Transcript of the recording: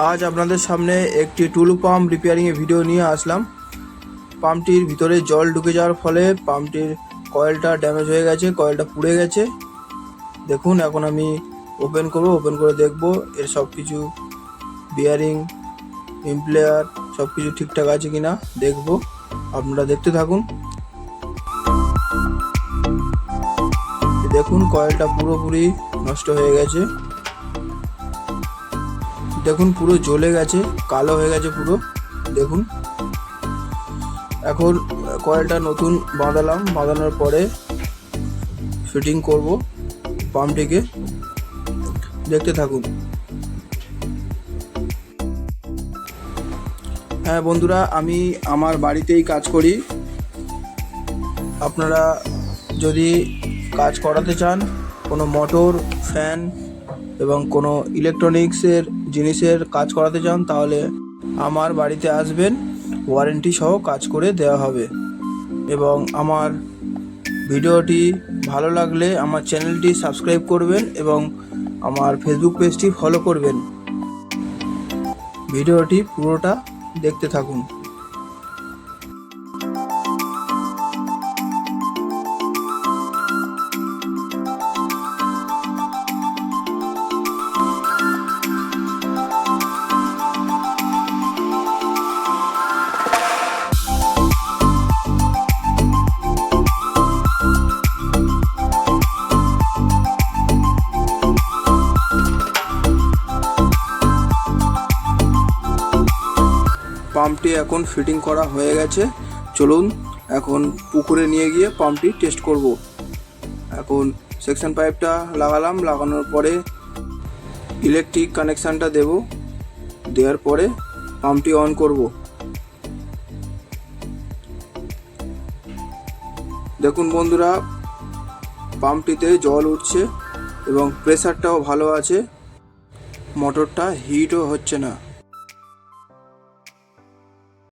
আজ আপনাদের সামনে একটি টুলু পাম্প রিপেয়ারিংয়ের ভিডিও নিয়ে আসলাম। পাম্পটির ভিতরে জল ঢুকে যাওয়ার ফলে পাম্পটির কয়েলটা ড্যামেজ হয়ে গেছে, কয়েলটা পুড়ে গেছে। দেখুন, এখন আমি ওপেন করে দেখব এর সব কিছু বিয়ারিং, ইমপ্লেয়ার সব কিছু ঠিকঠাক আছে কিনা দেখব। আপনারা দেখতে থাকুন। দেখুন, কয়েলটা পুরোপুরি নষ্ট হয়ে গেছে। দেখুন, পুরো জ্বলে গেছে, কালো হয়ে গেছে পুরো। দেখুন, এখন কয়েলটা নতুন বাঁধানোর পরে ফিটিং করব পাম্পটিকে। দেখতে থাকুন। হ্যাঁ বন্ধুরা, আমি আমার বাড়িতেই কাজ করি। আপনারা যদি কাজ করাতে চান, কোনো মোটর, ফ্যান এবং কোনো ইলেকট্রনিক্সের জিনিসের কাজ করাতে চান, তাহলে আমার বাড়িতে আসবেন, ওয়ারেন্টি সহ কাজ করে দেওয়া হবে। এবং আমার ভিডিওটি ভালো লাগলে আমার চ্যানেলটি সাবস্ক্রাইব করবেন এবং আমার ফেসবুক পেজটি ফলো করবেন। ভিডিওটি পুরোটা দেখতে থাকুন। পাম্পটি এখন ফিটিং করা হয়ে গেছে। চলুন এখন পুকুরে নিয়ে গিয়ে পাম্পটি টেস্ট করব। এখন সেকশন পাইপটা লাগানোর পরে ইলেকট্রিক কানেকশানটা দেওয়ার পরে পাম্পটি অন করব। দেখুন বন্ধুরা, পাম্পটিতে জল উঠছে এবং প্রেসারটাও ভালো আছে, মোটরটা হিটও হচ্ছে না।